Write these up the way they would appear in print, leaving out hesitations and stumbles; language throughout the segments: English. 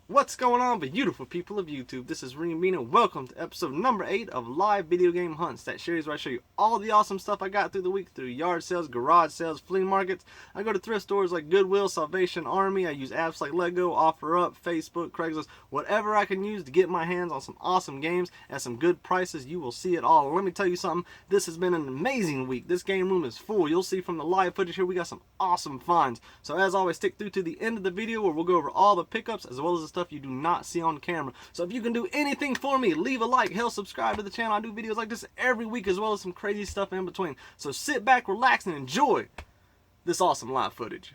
What's going on, beautiful people of YouTube? This is Renebean and welcome to episode number 8 of Live Video Game Hunts, that series where I show you all the awesome stuff I got through the week through yard sales, garage sales, flea markets. I go to thrift stores like Goodwill, Salvation Army. I use apps like Lego, OfferUp, Facebook, Craigslist, whatever I can use to get my hands on some awesome games at some good prices. You will see it all. And let me tell you something, this has been an amazing week. This game room is full. You'll see from the live footage here we got some awesome finds. So as always, stick through to the end of the video where we'll go over all the pickups as well as the stuff you do not see on camera. So if you can do anything for me, leave a like, hell, subscribe to the channel. I do videos like this every week as well as some crazy stuff in between. So sit back, relax, and enjoy this awesome live footage.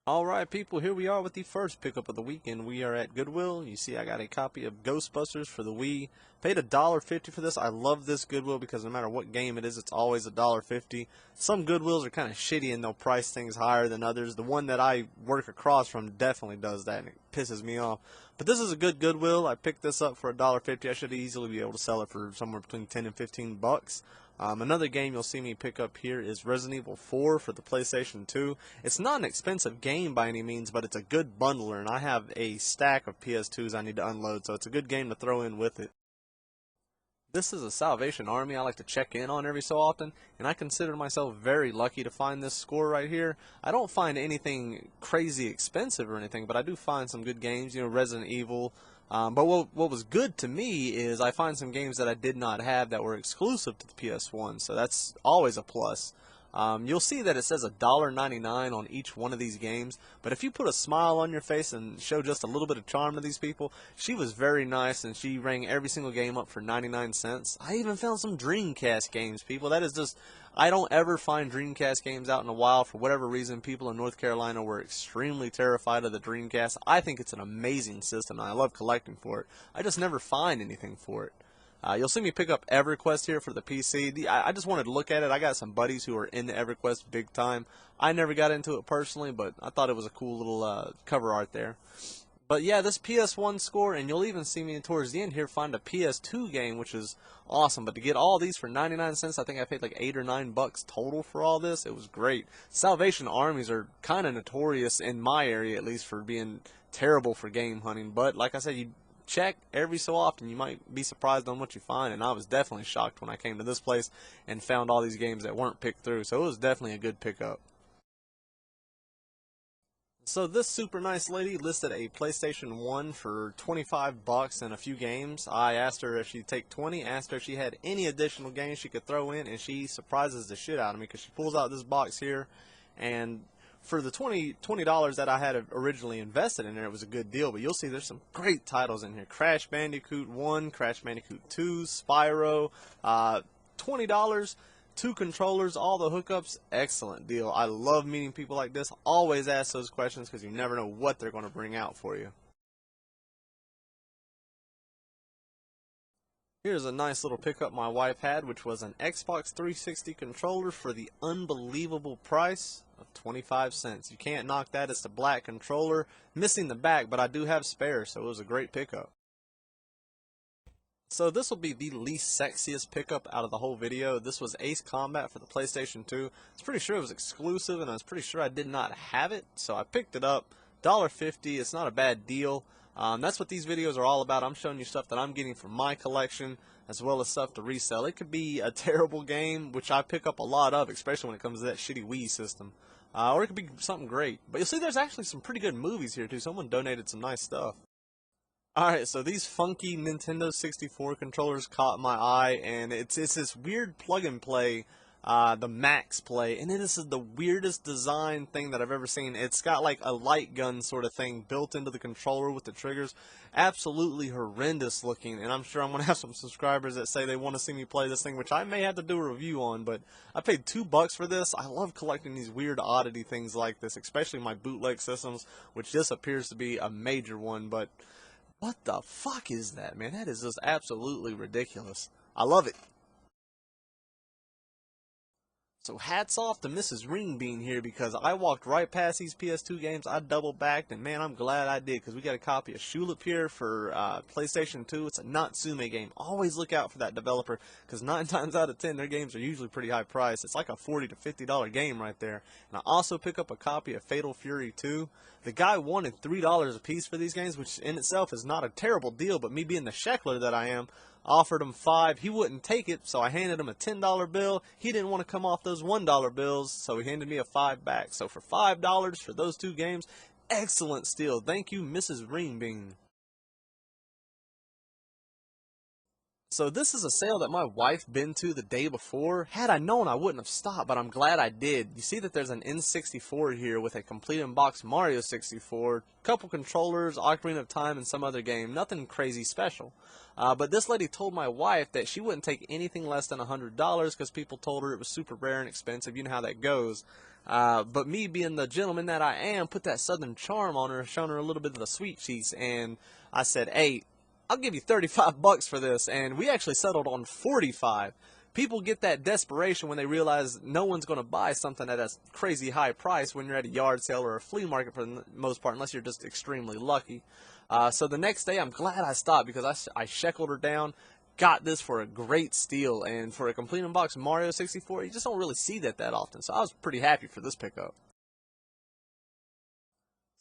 Alright people, here we are with the first pickup of the weekend. We are at Goodwill. You see I got a copy of Ghostbusters for the Wii. Paid $1.50 for this. I love this Goodwill because no matter what game it is, it's always $1.50. Some Goodwills are kind of shitty and they'll price things higher than others. The one that I work across from definitely does that and it pisses me off. But this is a good Goodwill. I picked this up for $1.50. I should easily be able to sell it for somewhere between 10 and 15 bucks. Another game you'll see me pick up here is Resident Evil 4 for the PlayStation 2. It's not an expensive game by any means, but it's a good bundler, and I have a stack of PS2s I need to unload, so it's a good game to throw in with it. This is a Salvation Army I like to check in on every so often, and I consider myself very lucky to find this score right here. I don't find anything crazy expensive or anything, but I do find some good games, Resident Evil. But what was good to me is I find some games that I did not have that were exclusive to the PS1, so that's always a plus. You'll see that it says $1.99 on each one of these games, but if you put a smile on your face and show just a little bit of charm to these people, she was very nice and she rang every single game up for 99 cents. I even found some Dreamcast games, people. That is just, I don't ever find Dreamcast games out in a while. For whatever reason, people in North Carolina were extremely terrified of the Dreamcast. I think it's an amazing system and I love collecting for it. I just never find anything for it. You'll see me pick up EverQuest here for the PC. I just wanted to look at it. I got some buddies who are into EverQuest big time. I never got into it personally, but I thought it was a cool little cover art there. But yeah, this PS1 score, and you'll even see me towards the end here find a PS2 game, which is awesome. But to get all these for 99 cents, I think I paid like 8 or 9 bucks total for all this. It was great. Salvation Armies are kind of notorious, in my area at least, for being terrible for game hunting. But like I said, you check every so often, you might be surprised on what you find, and I was definitely shocked when I came to this place and found all these games that weren't picked through, so it was definitely a good pickup. So this super nice lady listed a PlayStation 1 for 25 bucks and a few games. I asked her if she'd take 20, asked her if she had any additional games she could throw in, and she surprises the shit out of me because she pulls out this box here, and for the $20 that I had originally invested in there, it was a good deal. But you'll see there's some great titles in here. Crash Bandicoot 1, Crash Bandicoot 2, Spyro. $20, 2 controllers, all the hookups. Excellent deal. I love meeting people like this. Always ask those questions because you never know what they're going to bring out for you. Here's a nice little pickup my wife had, which was an Xbox 360 controller for the unbelievable price of 25 cents. You can't knock that. It's the black controller, missing the back, but I do have spares, so it was a great pickup. So this will be the least sexiest pickup out of the whole video. This was Ace Combat for the PlayStation 2. I was pretty sure it was exclusive, and I was pretty sure I did not have it, so I picked it up. $1.50, it's not a bad deal. That's what these videos are all about. I'm showing you stuff that I'm getting from my collection as well as stuff to resell. It could be a terrible game, which I pick up a lot of, especially when it comes to that shitty Wii system. Or it could be something great. But you'll see there's actually some pretty good movies here too. Someone donated some nice stuff. Alright, so these funky Nintendo 64 controllers caught my eye, and it's this weird plug and play, the Max Play, and it is the weirdest design thing that I've ever seen. It's got like a light gun sort of thing built into the controller with the triggers. Absolutely horrendous looking, and I'm sure I'm going to have some subscribers that say they want to see me play this thing, which I may have to do a review on, but I paid $2 for this. I love collecting these weird oddity things like this, especially my bootleg systems, which this appears to be a major one, but What the fuck is that, man? That is just absolutely ridiculous. I love it. So hats off to Mrs. Renebean here, because I walked right past these PS2 games. I double backed, and man, I'm glad I did, because we got a copy of Shulip here for PlayStation 2. It's a Natsume game. Always look out for that developer, because 9 times out of 10 their games are usually pretty high priced. It's like a $40 to $50 game right there. And I also pick up a copy of Fatal Fury 2. The guy wanted $3 a piece for these games, which in itself is not a terrible deal, but me being the Sheckler that I am, offered him 5. He wouldn't take it, so I handed him a $10 bill. He didn't want to come off those $1 bills, so he handed me a 5 back. So for $5 for those 2 games, excellent steal. Thank you, Mrs. Renebean. So this is a sale that my wife been to the day before. Had I known, I wouldn't have stopped, but I'm glad I did. You see that there's an N64 here with a complete in-box Mario 64, couple controllers, Ocarina of Time, and some other game. Nothing crazy special. But this lady told my wife that she wouldn't take anything less than $100 because people told her it was super rare and expensive. You know how that goes. But me being the gentleman that I am, put that southern charm on her, showing her a little bit of the sweet cheeks, and I said, hey, I'll give you 35 bucks for this, and we actually settled on 45. People get that desperation when they realize no one's going to buy something at a crazy high price when you're at a yard sale or a flea market for the most part, unless you're just extremely lucky. So the next day, I'm glad I stopped, because I sheckled her down, got this for a great steal, and for a complete in-box Mario 64, you just don't really see that often, so I was pretty happy for this pickup.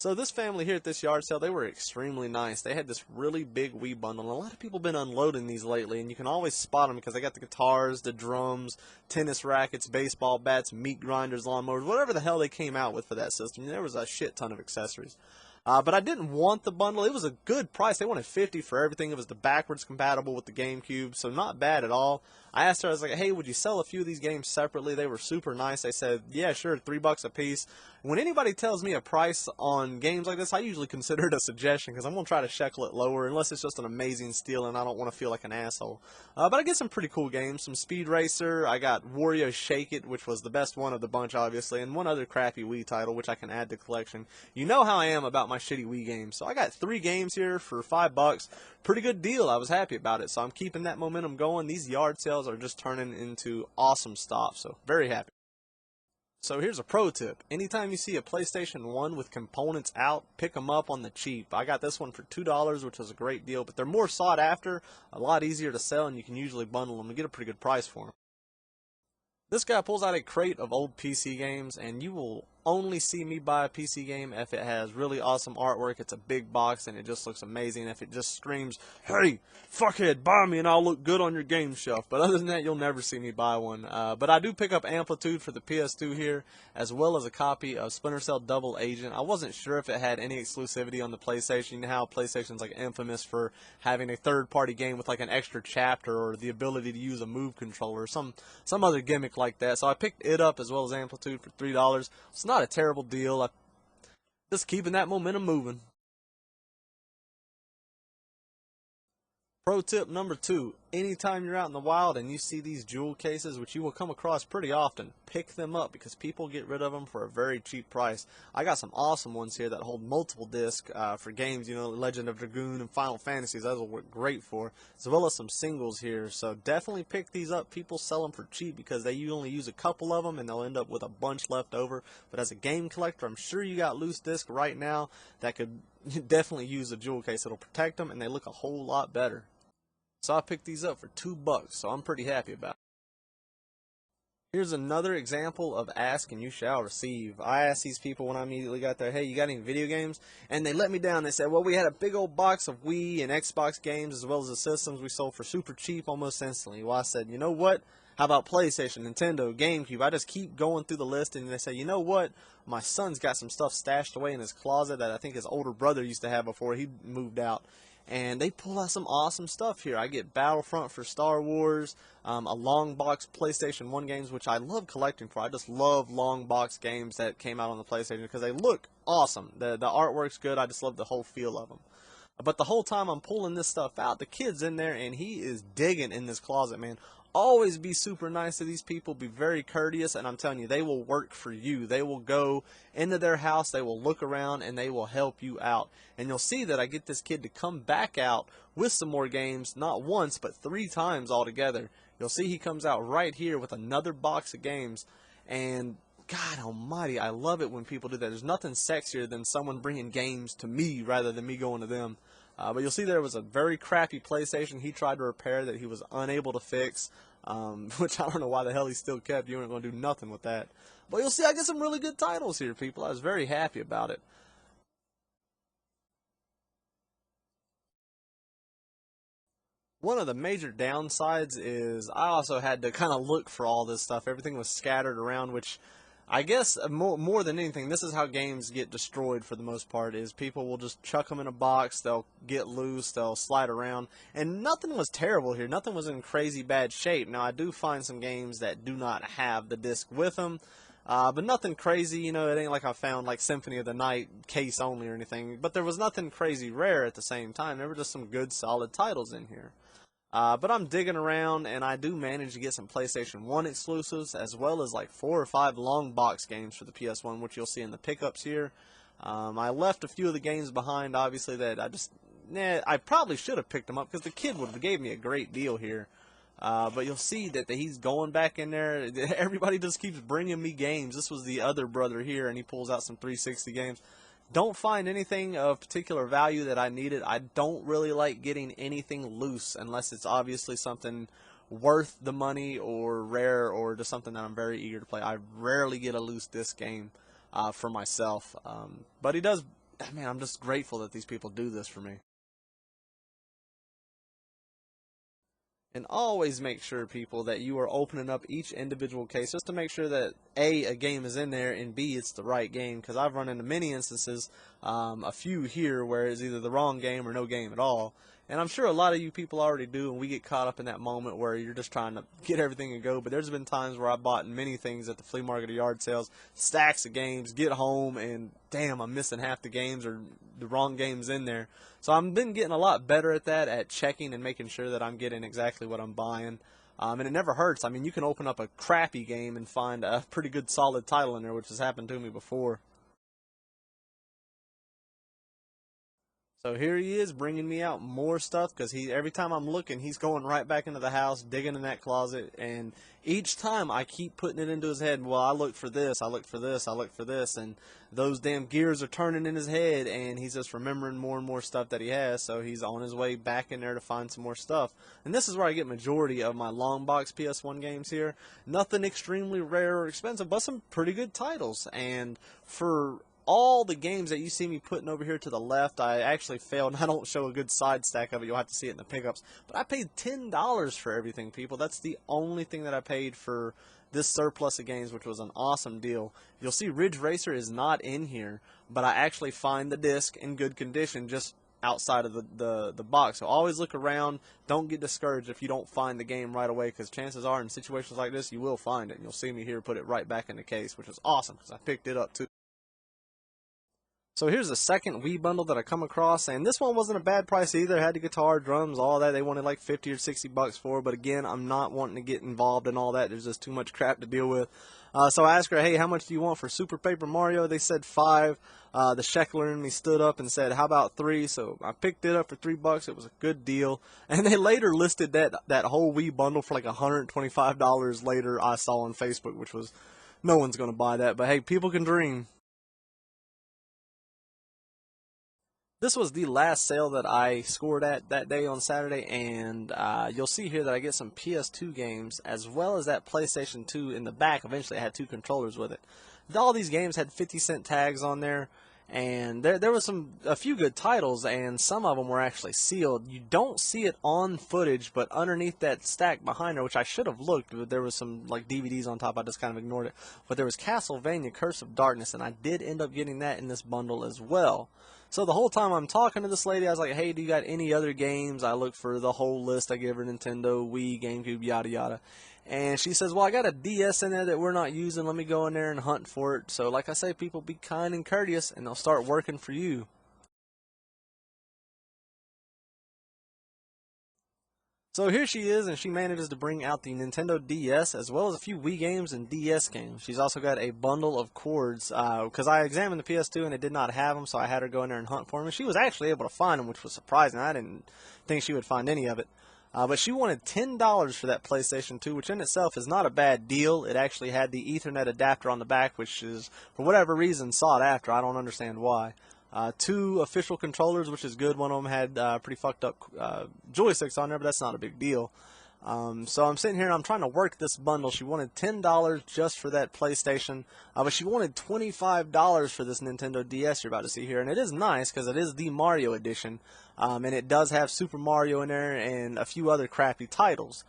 So this family here at this yard sale, they were extremely nice. They had this really big Wii bundle, and a lot of people have been unloading these lately, and you can always spot them because they got the guitars, the drums, tennis rackets, baseball bats, meat grinders, lawnmowers, whatever the hell they came out with for that system. There was a shit ton of accessories. But I didn't want the bundle. It was a good price. They wanted $50 for everything. It was the backwards compatible with the GameCube, so not bad at all. I asked her, I was like, hey, would you sell a few of these games separately? They were super nice. They said, yeah, sure, $3 a piece. When anybody tells me a price on games like this, I usually consider it a suggestion, because I'm going to try to shekel it lower, unless it's just an amazing steal and I don't want to feel like an asshole. But I get some pretty cool games. Some Speed Racer. I got Wario Shake It, which was the best one of the bunch, obviously, and one other crappy Wii title, which I can add to the collection. You know how I am about my shitty Wii games. So I got 3 games here for $5. Pretty good deal. I was happy about it. So I'm keeping that momentum going. These yard sales are just turning into awesome stuff. So very happy. So here's a pro tip. Anytime you see a PlayStation 1 with components out, pick them up on the cheap. I got this one for $2, which was a great deal, but they're more sought after, a lot easier to sell, and you can usually bundle them and get a pretty good price for them. This guy pulls out a crate of old PC games, and you will only see me buy a PC game if it has really awesome artwork, it's a big box, and it just looks amazing. If it just screams, hey, fuckhead, buy me and I'll look good on your game shelf. But other than that, you'll never see me buy one. But I do pick up Amplitude for the PS2 here, as well as a copy of Splinter Cell Double Agent. I wasn't sure if it had any exclusivity on the PlayStation. You know how PlayStation's like infamous for having a third-party game with like an extra chapter or the ability to use a move controller or some other gimmick like that. So I picked it up as well as Amplitude for $3. It's not a terrible deal. Just keeping that momentum moving. Pro tip number 2, anytime you're out in the wild and you see these jewel cases, which you will come across pretty often, pick them up because people get rid of them for a very cheap price. I got some awesome ones here that hold multiple discs for games, you know, Legend of Dragoon and Final Fantasies. Those will work great for, as well as some singles here. So definitely pick these up. People sell them for cheap because they only use a couple of them and they'll end up with a bunch left over. But as a game collector, I'm sure you got loose discs right now that could definitely use a jewel case. It'll protect them and they look a whole lot better. So I picked these up for $2, so I'm pretty happy about it. Here's another example of ask and you shall receive. I asked these people when I immediately got there, hey, you got any video games? And they let me down. They said, well, we had a big old box of Wii and Xbox games as well as the systems we sold for super cheap almost instantly. Well, I said, you know what? How about PlayStation, Nintendo, GameCube? I just keep going through the list, and they say, you know what? My son's got some stuff stashed away in his closet that I think his older brother used to have before he moved out. And they pull out some awesome stuff here. I get Battlefront for Star Wars, a long box PlayStation 1 games, which I love collecting for. I just love long box games that came out on the PlayStation because they look awesome. The artwork's good. I just love the whole feel of them. But the whole time I'm pulling this stuff out, the kid's in there and he is digging in this closet, man. always be super nice to these people, be very courteous, and I'm telling you, they will work for you. They will go into their house, they will look around, and they will help you out. And you'll see that I get this kid to come back out with some more games, not once, but 3 times altogether. You'll see he comes out right here with another box of games, and God almighty, I love it when people do that. There's nothing sexier than someone bringing games to me rather than me going to them. But you'll see there was a very crappy PlayStation he tried to repair that he was unable to fix, which I don't know why the hell he still kept. You weren't going to do nothing with that. But you'll see I get some really good titles here, people. I was very happy about it. One of the major downsides is I also had to kind of look for all this stuff. Everything was scattered around, which I guess more than anything, this is how games get destroyed for the most part, is people will just chuck them in a box, they'll get loose, they'll slide around, and nothing was terrible here. Nothing was in crazy bad shape. Now, I do find some games that do not have the disc with them, but nothing crazy. You know, it ain't like I found like Symphony of the Night case only or anything, but there was nothing crazy rare at the same time. There were just some good solid titles in here. But I'm digging around, and I do manage to get some PlayStation 1 exclusives, as well as like 4 or 5 long box games for the PS1, which you'll see in the pickups here. I left a few of the games behind, obviously, that I probably should have picked them up, because the kid would have gave me a great deal here. But you'll see that he's going back in there. Everybody just keeps bringing me games. This was the other brother here, and he pulls out some 360 games. Don't find anything of particular value that I needed. I don't really like getting anything loose unless it's obviously something worth the money or rare or just something that I'm very eager to play. I rarely get a loose disc game for myself. But he does, man, I'm just grateful that these people do this for me. And always make sure, people, that you are opening up each individual case just to make sure that a game is in there, and B, it's the right game. Because I've run into many instances, a few here, where it's either the wrong game or no game at all. And I'm sure a lot of you people already do, and we get caught up in that moment where you're just trying to get everything and go. But there's been times where I bought many things at the flea market or yard sales, stacks of games, get home, and damn, I'm missing half the games or the wrong games in there. So I've been getting a lot better at that, at checking and making sure that I'm getting exactly what I'm buying. And it never hurts. I mean, you can open up a crappy game and find a pretty good solid title in there, which has happened to me before. So here he is bringing me out more stuff, because every time I'm looking, he's going right back into the house, digging in that closet, and each time I keep putting it into his head, well, I look for this, I look for this, I look for this, and those damn gears are turning in his head, and he's just remembering more and more stuff that he has, so he's on his way back in there to find some more stuff. And this is where I get majority of my long box PS1 games here. Nothing extremely rare or expensive, but some pretty good titles, and for all the games that you see me putting over here to the left, I actually failed, and I don't show a good side stack of it. You'll have to see it in the pickups. But I paid $10 for everything, people. That's the only thing that I paid for this surplus of games, which was an awesome deal. You'll see Ridge Racer is not in here, but I actually find the disc in good condition just outside of the box. So always look around. Don't get discouraged if you don't find the game right away, because chances are in situations like this, you will find it. And you'll see me here put it right back in the case, which is awesome, because I picked it up too. So here's the second Wii bundle that I come across, and this one wasn't a bad price either. It had the guitar, drums, all that. They wanted like 50 or 60 bucks for, but again, I'm not wanting to get involved in all that. There's just too much crap to deal with. So I asked her, hey, how much do you want for Super Paper Mario? They said 5. The Shekler in me stood up and said, how about 3? So I picked it up for 3 bucks. It was a good deal. And they later listed that whole Wii bundle for like $125 later, I saw on Facebook, which was, no one's going to buy that. But hey, people can dream. This was the last sale that I scored at that day on Saturday, and you'll see here that I get some PS2 games as well as that PlayStation 2 in the back. Eventually, I had 2 controllers with it. All these games had 50-cent tags on there, and there was a few good titles, and some of them were actually sealed. You don't see it on footage, but underneath that stack behind her, which I should have looked, but there was some like DVDs on top. I just kind of ignored it. But there was Castlevania: Curse of Darkness, and I did end up getting that in this bundle as well. So the whole time I'm talking to this lady, I was like, hey, do you got any other games? I look for the whole list. I give her Nintendo, Wii, GameCube, yada yada. And she says, well, I got a DS in there that we're not using. Let me go in there and hunt for it. So like I say, people, be kind and courteous, and they'll start working for you. So here she is, and she manages to bring out the Nintendo DS as well as a few Wii games and DS games. She's also got a bundle of cords because I examined the PS2 and it did not have them, so I had her go in there and hunt for them. And she was actually able to find them, which was surprising. I didn't think she would find any of it. But she wanted $10 for that PlayStation 2, which in itself is not a bad deal. It actually had the Ethernet adapter on the back, which is, for whatever reason, sought after. I don't understand why. 2 official controllers, which is good. One of them had pretty fucked up joysticks on there, but that's not a big deal. So I'm sitting here and I'm trying to work this bundle. She wanted $10 just for that PlayStation, but she wanted $25 for this Nintendo DS you're about to see here. And it is nice because it is the Mario edition, and it does have Super Mario in there and a few other crappy titles.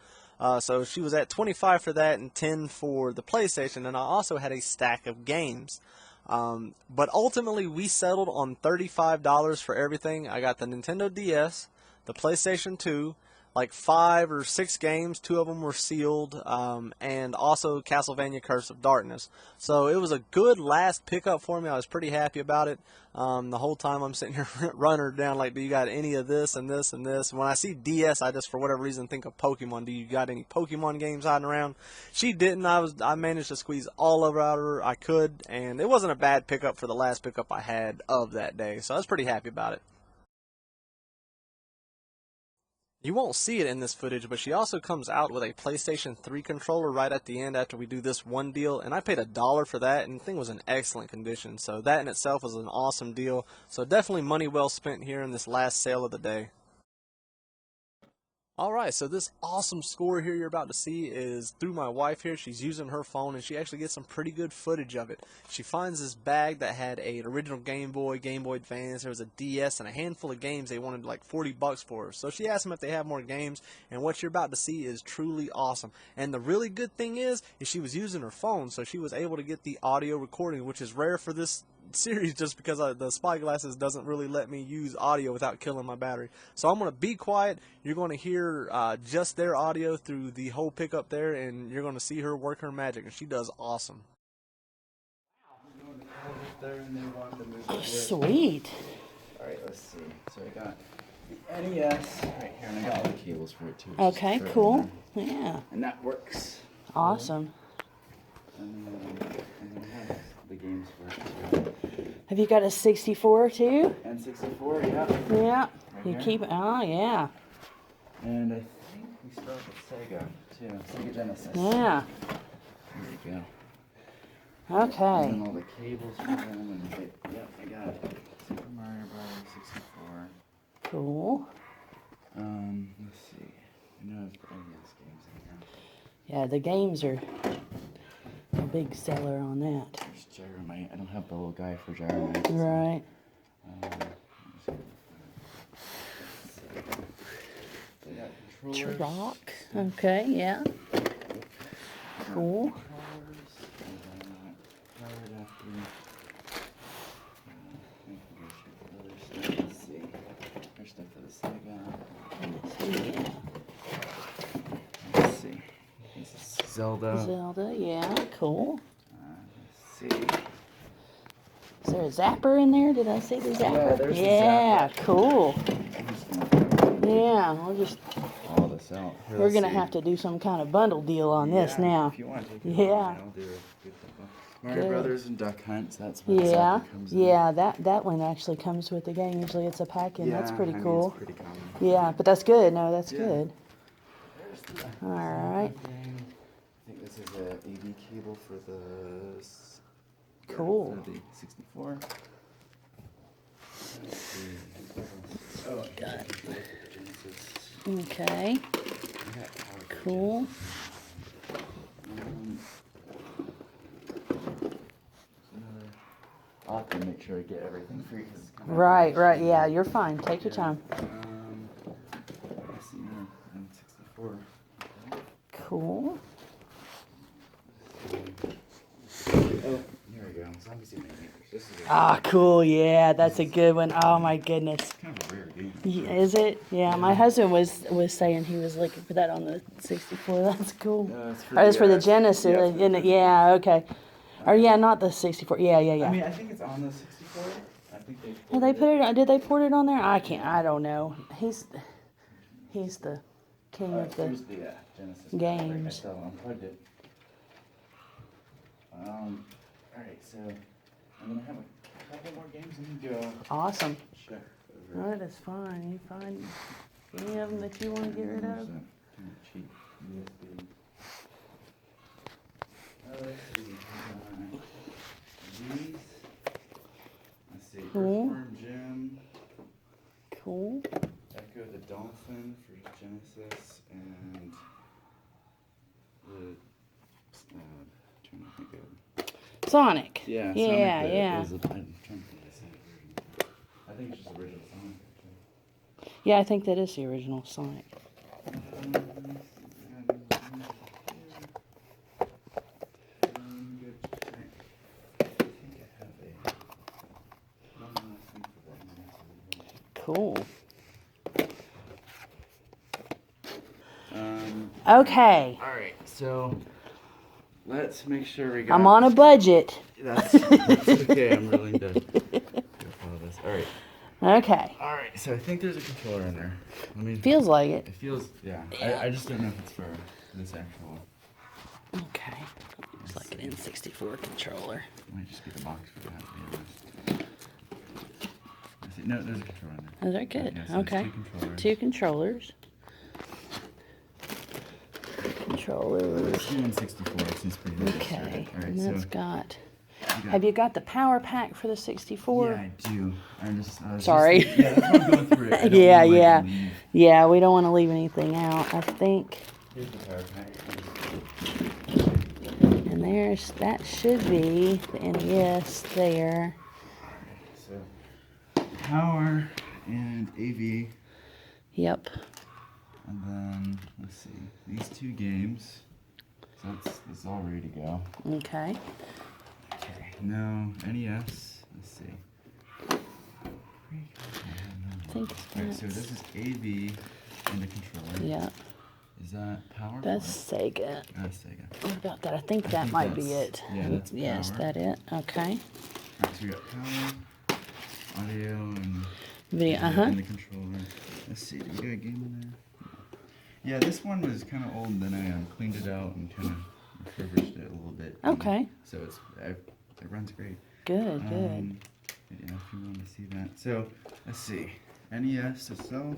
So she was at $25 for that and $10 for the PlayStation, and I also had a stack of games. But ultimately, we settled on $35 for everything. I got the Nintendo DS, the PlayStation 2, like 5 or 6 games. 2 of them were sealed, and also Castlevania Curse of Darkness. So it was a good last pickup for me. I was pretty happy about it. The whole time I'm sitting here running her down like, do you got any of this and this and this? When I see DS, I just, for whatever reason, think of Pokemon. Do you got any Pokemon games hiding around? She didn't. I managed to squeeze all over out of her I could, and it wasn't a bad pickup for the last pickup I had of that day. So I was pretty happy about it. You won't see it in this footage, but she also comes out with a PlayStation 3 controller right at the end after we do this one deal, and I paid $1 for that, and the thing was in excellent condition. So that in itself was an awesome deal. So definitely money well spent here in this last sale of the day. Alright, so this awesome score here you're about to see is through my wife here. She's using her phone and she actually gets some pretty good footage of it. She finds this bag that had an original Game Boy, Game Boy Advance, there was a DS, and a handful of games they wanted like $40 for. So she asked them if they have more games, and what you're about to see is truly awesome. And the really good thing is she was using her phone, so she was able to get the audio recording, which is rare for this series just because the spyglasses doesn't really let me use audio without killing my battery. So I'm going to be quiet. You're going to hear just their audio through the whole pickup there, and you're going to see her work her magic, and she does awesome. Sweet. Alright, let's see. So I got the NES right here, and I got all the cables for it too. Okay, cool. Yeah. And that works. Awesome. And then I have the games for it too. Have you got a 64 too? And 64, yeah. Yeah. Right You here. keep it. Oh, yeah. And I think we start with Sega too. Sega Genesis. Yeah. There we go. Okay. And then all the cables for them. And yep, I got it. Super Mario Bros. 64. Cool. Let's see. I know I've got NES games in here. Yeah, the games are a big seller on that. There's Gyromite. I don't have the little guy for Gyromite. Right. They got controllers. Rock. Okay, yeah. Cool. Let's see. There's stuff for the Sega. Yeah. Let's see. This is Zelda. Zelda, yeah, cool. Let's see. Is there a zapper in there? Did I see the zapper? Yeah, there's the yeah, zapper. cool. I'm just gonna Yeah, we'll just all this out. Here, we're let's gonna see. have to do some kind of bundle deal on this Yeah, now. If you want to take it, Yeah. I'll do a good thing. Mario Good. Brothers and Duck Hunts. That's what the Yeah, zapper comes in. yeah, that one actually comes with the game. Usually it's a pack-in. Yeah, That's pretty I mean, cool. It's pretty common. Yeah, but that's good. No, that's Yeah. good. There's the All right. thing. I think this is a AV cable for the Cool. for the 64. Let's see. Oh, Got it. Genesis. Okay, I got Power Grid cool. I'll have to make sure I get everything free. 'Cause it's kinda Right, right. Yeah, you're fine. Take your time. Let's see here. And 64. Cool. Oh, here we go. Zombie Maniacs. This is a Ah, cool. Yeah, that's a good one. Oh my goodness. kind of a rare game. Is it? Yeah, my husband was saying he was looking for that on the 64. That's cool. It's Oh, it's for the DS. Genesis. Yeah, it's for the Yeah, okay. Or yeah, not the 64. Yeah, yeah, yeah. I mean, I think it's on the 64. I think they. Did they put it? Did they put it on there? I don't know. He's the king of the Here's the Genesis games. I still unplugged it. Alright, so I'm gonna have a couple more games and go Awesome. check over. That is fine. You find any of them that you want to get rid of? Cheap USB. Let's see. These. Let's see. Cool. Earthworm Jim. Cool. Echo the Dolphin for Genesis and the trying to think of Sonic. yeah, Yeah, Sonic yeah. I'm trying to think of the same version. I think it's just original Sonic actually. Yeah, I think that is the original Sonic. Cool. Okay. All right, so let's make sure we got. I'm on a budget. That's okay. I'm willing to follow this. All right. Okay. All right. So I think there's a controller in there. Let me. Feels like it. It feels. Yeah. I just don't know if it's for this actual. Okay. Looks like an N64 controller. It might just be the box for that. To be honest. I see. No, there's a controller in there. Oh, they're good. Yeah, so Okay. there's 2 2 controllers. controllers. Controllers. It's N64. It seems pretty good. Okay. All right. And So that's got. you Have you got the power pack for the 64? Yeah, I do. I was Sorry. Just, yeah, that's why I'm going through it. I don't Yeah, wanna, like, yeah. leave. Yeah, we don't want to leave anything out, I think. Here's the power pack. And that should be the NES there. So, power and AV, Yep. and then let's see these 2 games. So it's all ready to go. Okay. Okay. No NES. Let's see. I think All right. So that's, this is AV and the controller. yeah, Is that power? that's Sega. That's Sega. What about that? I think that think might be that's- it. yeah, that's Yeah, is power. that it? Okay. Alright, so we got power, audio, and Video, and the controller. Let's see, do we got a game in there? Yeah, this one was kind of old. Then I cleaned it out and kind of refurbished it a little bit. Okay. So it runs great. Good, good. Yeah, if you want to see that. So let's see, NES itself,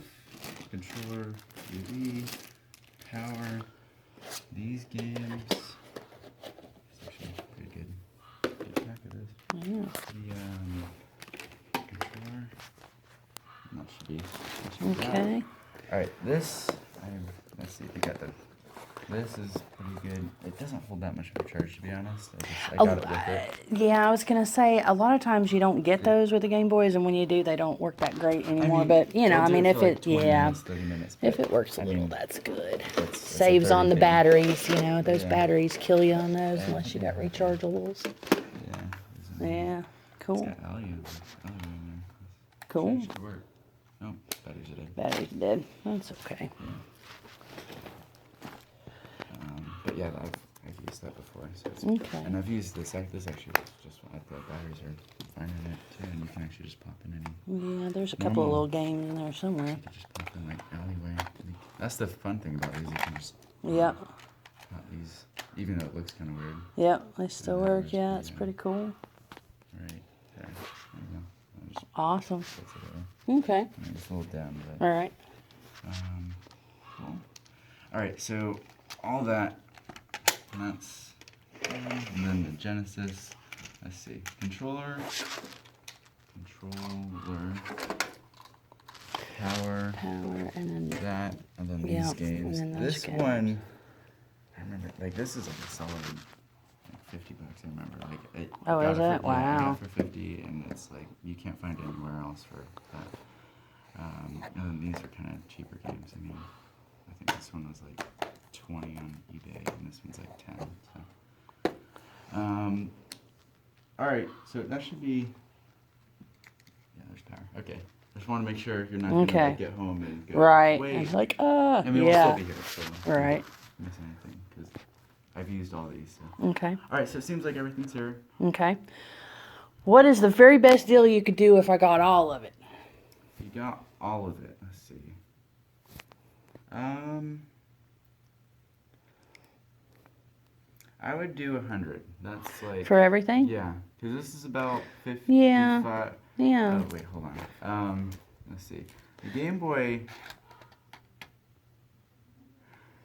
controller, UV, power, these games. It's actually pretty good. Keep track of this. Yeah. The controller. And that should be that. Okay. All right, this. Let's see if we got the. This is pretty good. It doesn't hold that much of a charge, to be honest. I got it with it. Yeah, I was gonna say a lot of times you don't get those with the Game Boys, and when you do, they don't work that great anymore. but you know, they'll I do mean, it if for like it, 20 yeah, minutes, 30 minutes, if but it works a I little, mean, that's good. that's a Saves on the 30 thing. batteries, you know. Those Yeah. batteries kill you on those unless you got rechargeables. Yeah. Yeah, It's cool, got alloy in there. cool. Should work. No, batteries are dead. Batteries dead. That's okay. But yeah, I've used that before. So it's, Okay. And I've used this. This actually just the batteries are fine in it too, and you can actually just pop in any. Yeah, there's a couple of Normal. little games in there somewhere. You can just pop in like alleyway. That's the fun thing about these. You can just Yep, pop these, even though it looks kind of weird. yep, they still Yeah, work. there's Yeah, the, it's pretty cool. Right there. There you go. That just Awesome. puts it over. Okay. And just hold it down. But, All right. cool. All right, so all that. And that's. And then the Genesis. Let's see. Controller. Power. Power and then That. And then these Yep, and games. then those This games. one. I remember. Like, this is like a solid. Like $50, I remember. Like, Oh, got is it it? for, yeah, I got Wow. it for 50, and it's like you can't find it anywhere else for that. And then these are kind of cheaper games. I mean, I think this one was like 20 on eBay, and this one's like 10. So, all right. So that should be. Yeah, there's power. Okay. I just want to make sure you're not gonna Okay. like, get home and go. right. Wait. It's like, I mean, we'll yeah. still be here, so we Right. won't miss anything because I've used all these. So. Okay. All right. So it seems like everything's here. Okay. What is the very best deal you could do if I got all of it? You got all of it. Let's see. I would do 100. That's like For everything? yeah, because this is about 55. Yeah. Yeah. Oh wait, hold on. Let's see. The Game Boy.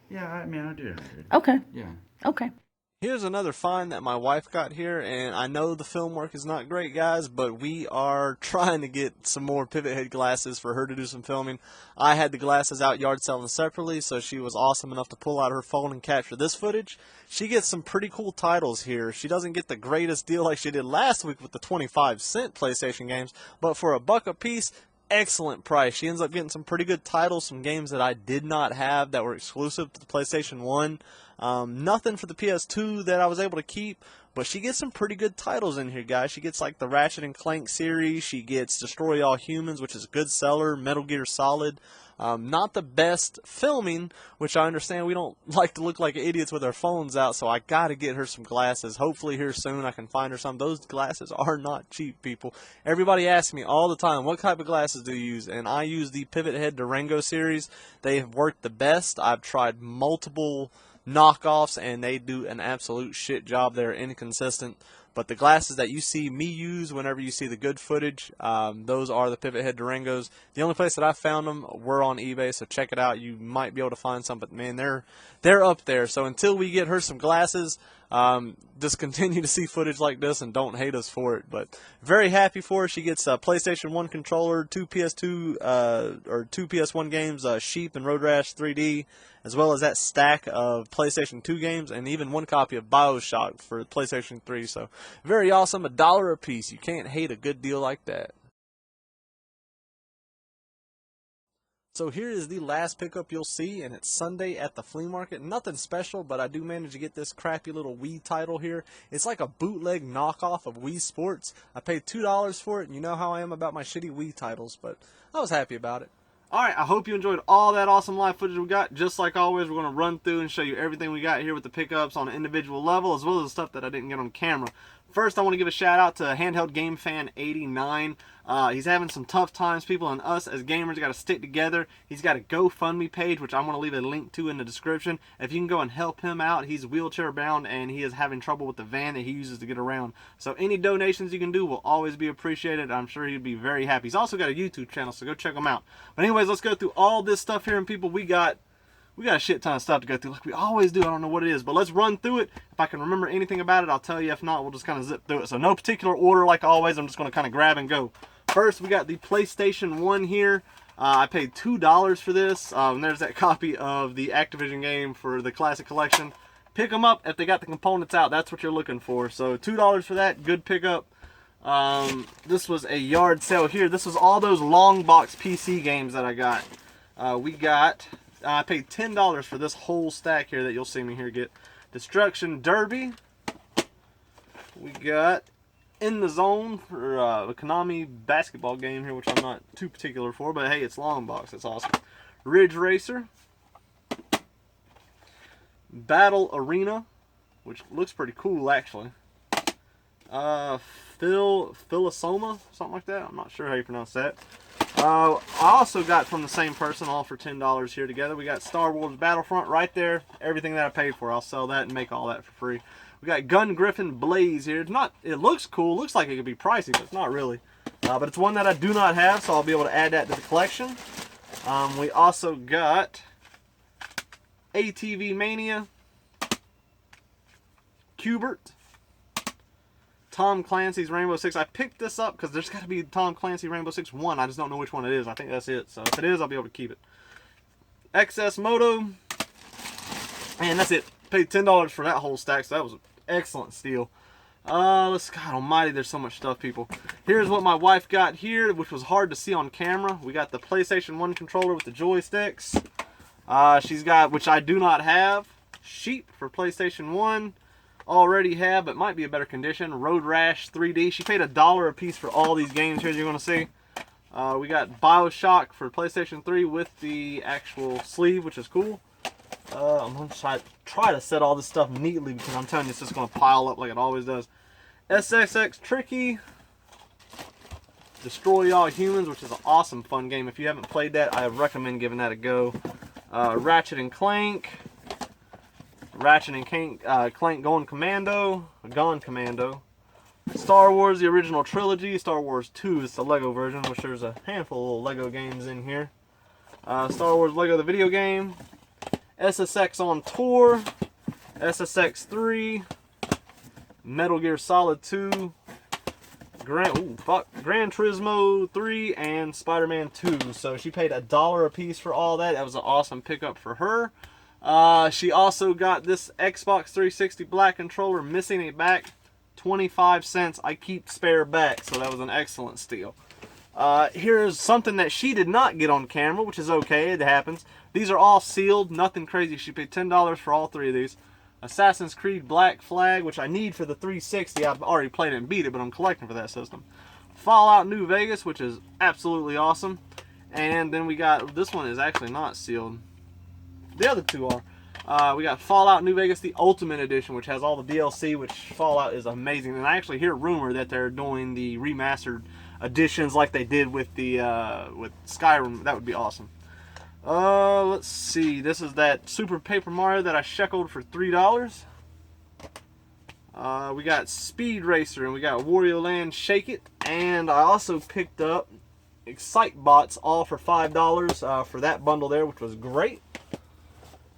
Yeah, I mean I'll do 100. Okay. Yeah. Okay. Here's another find that my wife got here, and I know the film work is not great, guys, but we are trying to get some more pivot head glasses for her to do some filming. I had the glasses out yard selling separately, so she was awesome enough to pull out her phone and capture this footage. She gets some pretty cool titles here. She doesn't get the greatest deal like she did last week with the 25-cent PlayStation games, but for $1 a piece, excellent price. She ends up getting some pretty good titles, some games that I did not have that were exclusive to the PlayStation 1. Nothing for the PS2 that I was able to keep, but she gets some pretty good titles in here, guys. She gets like the Ratchet and Clank series. She gets Destroy All Humans, which is a good seller. Metal Gear Solid. Not the best filming, which I understand we don't like to look like idiots with our phones out, so I gotta get her some glasses. Hopefully here soon I can find her some. Those glasses are not cheap, people. Everybody asks me all the time, what type of glasses do you use? And I use the Pivot Head Durango series. They have worked the best. I've tried multiple knockoffs, and they do an absolute shit job. They're inconsistent. But the glasses that you see me use whenever you see the good footage, those are the Pivot Head Durangos. The only place that I found them were on eBay, so check it out. You might be able to find some, but man, they're up there. So until we get her some glasses, just continue to see footage like this and don't hate us for it. But very happy for her. She gets a PlayStation 1 controller, 2 PS2 or 2 PS1 games, Sheep and Road Rash 3D, as well as that stack of PlayStation 2 games, and even one copy of BioShock for PlayStation 3. So very awesome. $1 a piece. You can't hate a good deal like that. So here is the last pickup you'll see, and it's Sunday at the flea market. Nothing special, but I do manage to get this crappy little Wii title here. It's like a bootleg knockoff of Wii Sports. I paid $2 for it, and you know how I am about my shitty Wii titles, but I was happy about it. Alright, I hope you enjoyed all that awesome live footage we got. Just like always, we're going to run through and show you everything we got here with the pickups on an individual level, as well as the stuff that I didn't get on camera. First, I want to give a shout out to Handheld Game Fan 89. He's having some tough times, people, and us as gamers got to stick together. He's got a GoFundMe page, which I'm going to leave a link to in the description. If you can go and help him out, he's wheelchair bound and he is having trouble with the van that he uses to get around. So any donations you can do will always be appreciated. I'm sure he'd be very happy. He's also got a YouTube channel, so go check him out. But anyways, let's go through all this stuff here, and people, we got a shit ton of stuff to go through like we always do. I don't know what it is, but let's run through it. If I can remember anything about it, I'll tell you. If not, we'll just kind of zip through it. So no particular order like always. I'm just going to kind of grab and go. First, we got the PlayStation 1 here. I paid $2 for this. And there's that copy of the Activision game for the Classic Collection. Pick them up if they got the components out. That's what you're looking for. So $2 for that. Good pickup. This was a yard sale here. This was all those long box PC games that I got. I paid $10 for this whole stack here that you'll see me here get. Destruction Derby. We got In the Zone for a Konami basketball game here, which I'm not too particular for, but hey, it's long box. That's awesome. Ridge Racer. Battle Arena, which looks pretty cool actually. Philosoma, something like that. I'm not sure how you pronounce that. I also got from the same person, all for $10 here together. We got Star Wars Battlefront right there. Everything that I paid for, I'll sell that and make all that for free. We got Gun Griffin Blaze here. It looks cool. Looks like it could be pricey, but it's not really. But it's one that I do not have, so I'll be able to add that to the collection. We also got ATV Mania, Cubert, Tom Clancy's Rainbow Six. I picked this up because there's got to be Tom Clancy Rainbow Six 1. I just don't know which one it is. I think that's it. So if it is, I'll be able to keep it. XS Moto. And that's it. Paid $10 for that whole stack, so that was an excellent steal. God almighty, there's so much stuff, people. Here's what my wife got here, which was hard to see on camera. We got the PlayStation 1 controller with the joysticks. She's got, which I do not have, Sheep for PlayStation 1. Already have, but might be a better condition. Road Rash 3D. She paid $1 a piece for all these games here, as you're going to see. We got BioShock for PlayStation 3 with the actual sleeve, which is cool. I'm going to try to set all this stuff neatly because I'm telling you, it's just going to pile up like it always does. SXX Tricky. Destroy All Humans, which is an awesome fun game. If you haven't played that, I recommend giving that a go. Ratchet and Clank. Ratchet and Clank Gone Commando. Star Wars, the original trilogy. Star Wars 2 is the Lego version, which there's a handful of Lego games in here. Star Wars Lego the video game. SSX on Tour. SSX 3. Metal Gear Solid 2. Gran Turismo 3 and Spider-Man 2. So she paid $1 a piece for all that. That was an awesome pickup for her. She also got this Xbox 360 black controller, missing a back, 25 cents. I keep spare back, so that was an excellent steal. Here's something that she did not get on camera, which is okay, it happens. These are all sealed, nothing crazy. She paid $10 for all 3 of these. Assassin's Creed Black Flag, which I need for the 360. I've already played it and beat it, but I'm collecting for that system. Fallout New Vegas, which is absolutely awesome. And then we got, this one is actually not sealed. The other 2 are. We got Fallout New Vegas, the Ultimate Edition, which has all the DLC, which Fallout is amazing. And I actually hear rumor that they're doing the remastered editions like they did with the with Skyrim. That would be awesome. Let's see. This is that Super Paper Mario that I sheckled for $3. We got Speed Racer and we got Wario Land Shake It. And I also picked up Excite Bots all for $5 for that bundle there, which was great.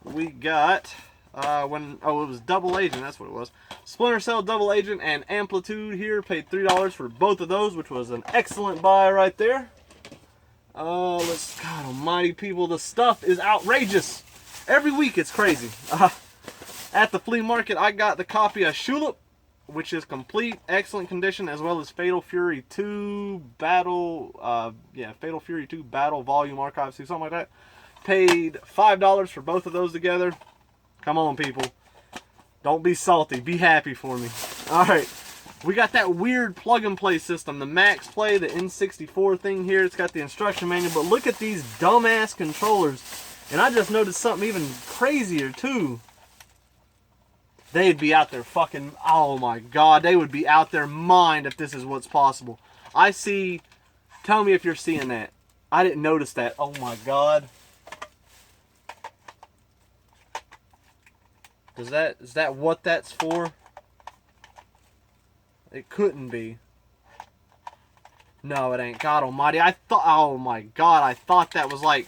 We got it was Double Agent, that's what it was. Splinter Cell Double Agent and Amplitude here, paid $3 for both of those, which was an excellent buy right there. God almighty, people, the stuff is outrageous. Every week it's crazy. At the flea market, I got the copy of Shulip, which is complete, excellent condition, as well as Fatal Fury 2 Battle, Fatal Fury 2 Battle Volume Archives 2, something like that. Paid $5 for both of those together. Come on, people. Don't be salty. Be happy for me. Alright. We got that weird plug-and-play system. The Max Play, the N64 thing here. It's got the instruction manual. But look at these dumbass controllers. And I just noticed something even crazier, too. They'd be out there fucking... Oh, my God. They would be out their mind if this is what's possible. I see... Tell me if you're seeing that. I didn't notice that. Oh, my God. Is that what that's for? It couldn't be. No, it ain't. God almighty. Oh my God, I thought that was like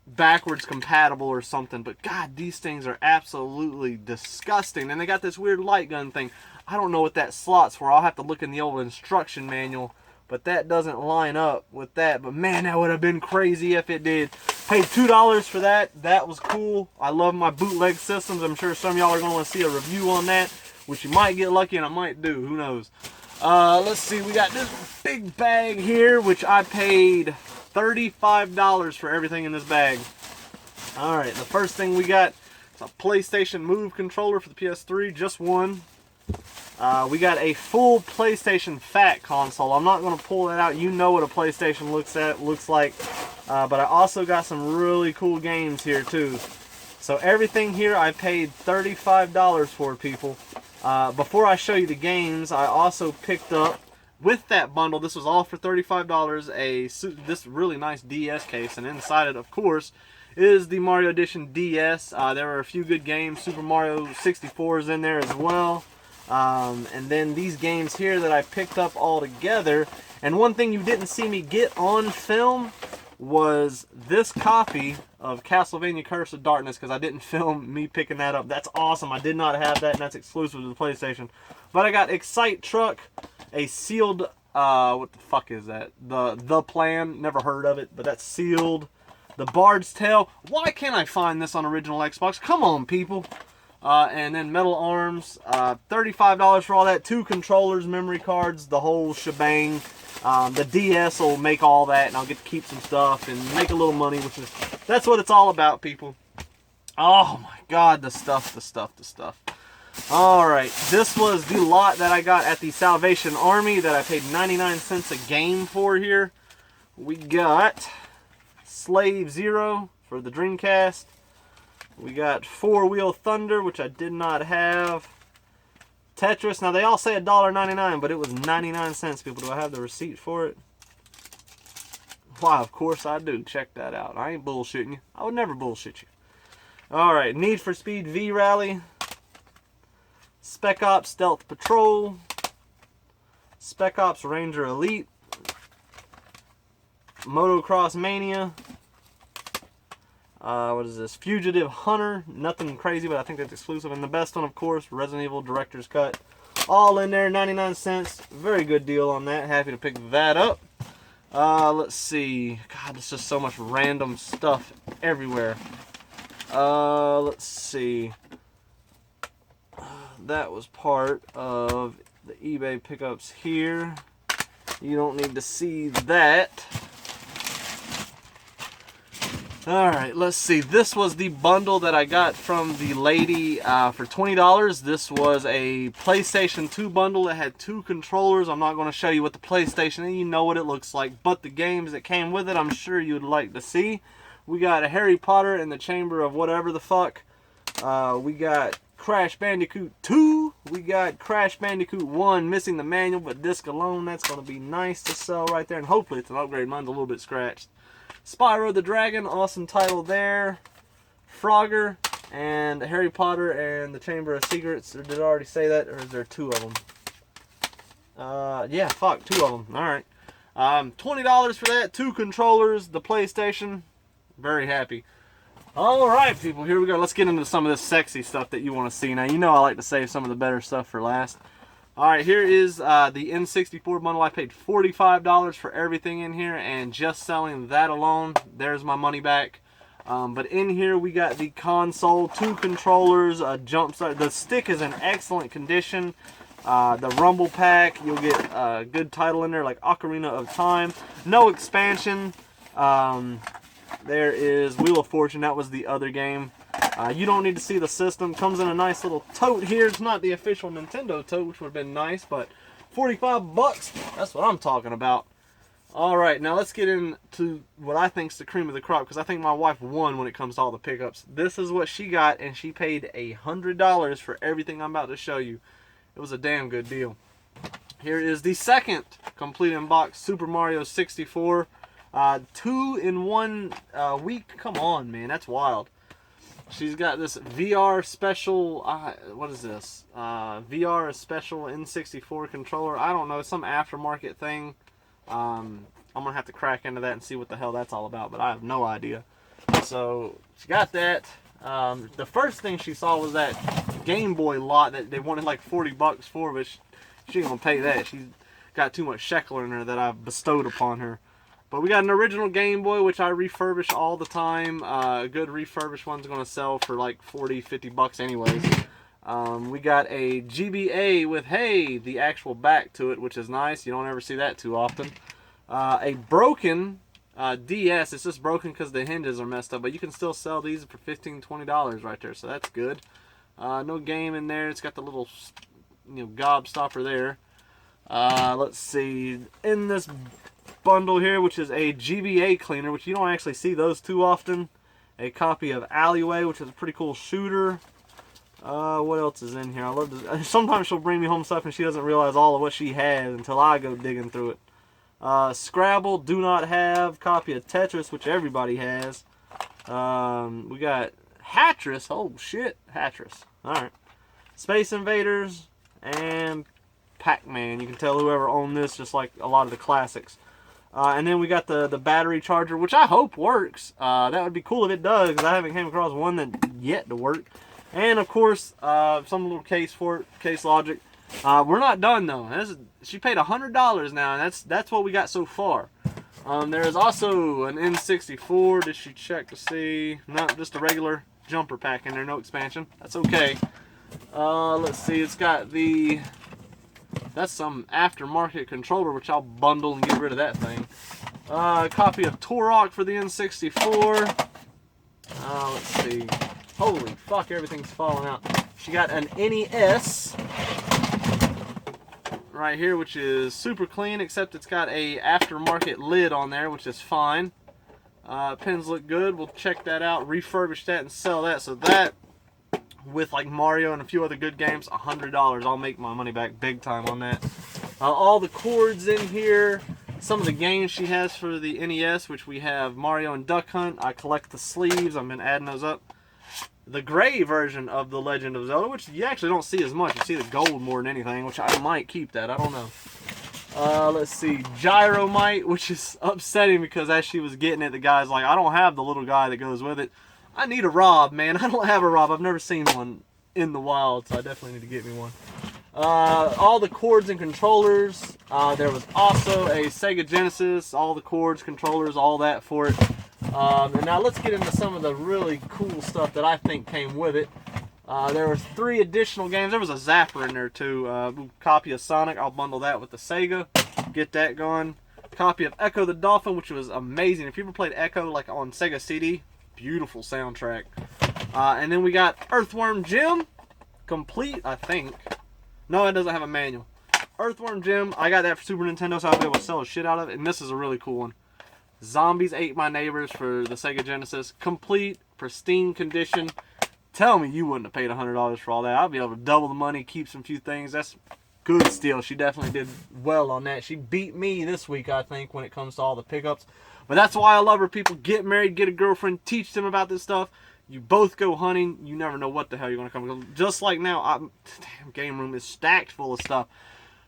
backwards compatible or something. But God, these things are absolutely disgusting. And they got this weird light gun thing. I don't know what that slot's for. I'll have to look in the old instruction manual. But that doesn't line up with that. But man, that would have been crazy if it did. Paid $2 for that. That was cool. I love my bootleg systems. I'm sure some of y'all are going to want to see a review on that, which you might get lucky and I might do. Who knows? Let's see. We got this big bag here, which I paid $35 for everything in this bag. Alright, the first thing we got is a PlayStation Move controller for the PS3. Just one. We got a full PlayStation Fat console. I'm not going to pull that out. You know what a PlayStation looks like. But I also got some really cool games here too. So everything here I paid $35 for, people. Before I show you the games, I also picked up, with that bundle, this was all for $35, this really nice DS case. And inside it, of course, is the Mario Edition DS. There were a few good games. Super Mario 64 is in there as well. And then these games here that I picked up all together. And one thing you didn't see me get on film was this copy of Castlevania Curse of Darkness, because I didn't film me picking that up. That's awesome. I did not have that, and that's exclusive to the PlayStation. But I got Excite Truck, a sealed, what the fuck is that? The Plan, never heard of it, but that's sealed. The Bard's Tale. Why can't I find this on original Xbox? Come on, people. And then Metal Arms, $35 for all that. 2 controllers, memory cards, the whole shebang. The DS will make all that, and I'll get to keep some stuff and make a little money, that's what it's all about, people. Oh my God, the stuff. Alright, this was the lot that I got at the Salvation Army that I paid 99 cents a game for here. We got Slave Zero for the Dreamcast. We got Four Wheel Thunder, which I did not have. Tetris. Now, they all say $1.99, but it was 99 cents, people. Do I have the receipt for it? Why, of course I do. Check that out. I ain't bullshitting you. I would never bullshit you. Alright, Need for Speed V-Rally. Spec Ops Stealth Patrol. Spec Ops Ranger Elite. Motocross Mania. What is this? Fugitive Hunter. Nothing crazy, but I think that's exclusive. And the best one, of course, Resident Evil Director's Cut. All in there, 99 cents. Very good deal on that. Happy to pick that up. Let's see. God, there's just so much random stuff everywhere. Let's see. That was part of the eBay pickups here. You don't need to see that. Alright, let's see. This was the bundle that I got from the lady for $20. This was a PlayStation 2 bundle. It had 2 controllers. I'm not going to show you what the PlayStation is. You know what it looks like. But the games that came with it, I'm sure you'd like to see. We got a Harry Potter and the Chamber of whatever the fuck. We got Crash Bandicoot 2. We got Crash Bandicoot 1, missing the manual, but disc alone. That's going to be nice to sell right there. And hopefully it's an upgrade. Mine's a little bit scratched. Spyro the Dragon, awesome title there. Frogger, and Harry Potter and the Chamber of Secrets. Or did I already say that? Or is there 2 of them? Yeah, fuck, 2 of them. Alright. $20 for that. 2 controllers, the PlayStation. Very happy. Alright, people, here we go. Let's get into some of this sexy stuff that you want to see. Now, you know I like to save some of the better stuff for last. Alright, here is the N64 bundle. I paid $45 for everything in here, and just selling that alone, there's my money back. But in here we got the console, 2 controllers, a jump start. The stick is in excellent condition. The Rumble Pack, you'll get a good title in there like Ocarina of Time. No expansion. There is Wheel of Fortune. That was the other game. You don't need to see the system. Comes in a nice little tote here. It's not the official Nintendo tote, which would have been nice, but 45 bucks. That's what I'm talking about. Alright, now let's get into what I think is the cream of the crop, because I think my wife won when it comes to all the pickups. This is what she got, and she paid $100 for everything I'm about to show you. It was a damn good deal. Here is the second complete in box Super Mario 64. 2 in 1 week. Come on, man, that's wild. She's got this VR special, what is this? VR special N64 controller. I don't know, some aftermarket thing. I'm going to have to crack into that and see what the hell that's all about, but I have no idea. So, she got that. The first thing she saw was that Game Boy lot that they wanted like 40 bucks for, but she ain't going to pay that. She's got too much shekel in her that I've bestowed upon her. But we got an original Game Boy, which I refurbish all the time. A good refurbished one's going to sell for like 40, 50 bucks anyways. We got a GBA with, hey, the actual back to it, which is nice. You don't ever see that too often. A broken DS. It's just broken because the hinges are messed up. But you can still sell these for $15, $20 right there. So that's good. No game in there. It's got the little, gob stopper there. Let's see. In this bundle here, which is a GBA cleaner, which you don't actually see those too often. A copy of Alleyway, which is a pretty cool shooter. What else is in here? I love this. Sometimes she'll bring me home stuff and she doesn't realize all of what she has until I go digging through it. Scrabble, do not have. Copy of Tetris, which everybody has. We got Hatris. Oh shit, Hatris. Alright. Space Invaders and Pac-Man. You can tell whoever owned this, just like a lot of the classics. And then we got the battery charger, which I hope works. That would be cool if it does, because I haven't came across one that yet to work. And of course, some little case for it, case logic. We're not done though. She paid $100 now, and that's what we got so far. There is also an N64. Did she check to see? Not just a regular jumper pack in there, no expansion. That's okay. Let's see. It's got the. That's some aftermarket controller, which I'll bundle and get rid of that thing. A copy of Turok for the N64. Let's see. Holy fuck, everything's falling out. She got an NES right here, which is super clean, except it's got a aftermarket lid on there, which is fine. Pins look good. We'll check that out, refurbish that, and sell that. So that, with like Mario and a few other good games, $100. I'll make my money back big time on that. All the cords in here. some of the games she has for the NES, which we have Mario and Duck Hunt. I collect the sleeves. I've been adding those up. The gray version of The Legend of Zelda, which you actually don't see as much. You see the gold more than anything, which I might keep that. I don't know. Let's see. Gyromite, which is upsetting because as she was getting it, the guy's like, I don't have the little guy that goes with it. I need a Rob, man. I don't have a Rob. I've never seen one in the wild, so I definitely need to get me one. All the cords and controllers. There was also a Sega Genesis. All the cords, controllers, all that for it. And now let's get into some of the really cool stuff that I think came with it. There were 3 additional games. There was a Zapper in there too. Copy of Sonic. I'll bundle that with the Sega. Get that going. Copy of Echo the Dolphin, which was amazing. If you ever played Echo like on Sega CD, beautiful soundtrack. And then we got Earthworm Jim, complete, I think. No, it doesn't have a manual. Earthworm Jim, I got that for Super Nintendo, so I'll be able to sell the shit out of it. And this is a really cool one. Zombies Ate My Neighbors for the Sega Genesis, complete, pristine condition. Tell me you wouldn't have paid $100 for all that. I'd be able to double the money, keep some few things. That's good steal. She definitely did well on that. She beat me this week, I think, when it comes to all the pickups. But that's why I love her. People, get married, get a girlfriend, teach them about this stuff. You both go hunting. You never know what the hell you're going to come. Just like now, damn, game room is stacked full of stuff.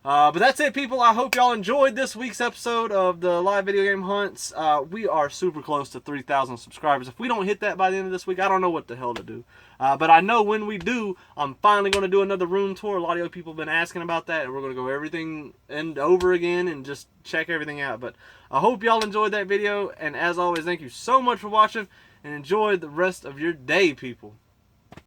But that's it, people. I hope y'all enjoyed this week's episode of the live video game hunts. We are super close to 3,000 subscribers. If we don't hit that by the end of this week, I don't know what the hell to do. But I know when we do, I'm finally going to do another room tour. A lot of you people have been asking about that, and we're going to go everything and over again and just check everything out. But I hope y'all enjoyed that video, and as always, thank you so much for watching, and enjoy the rest of your day, people.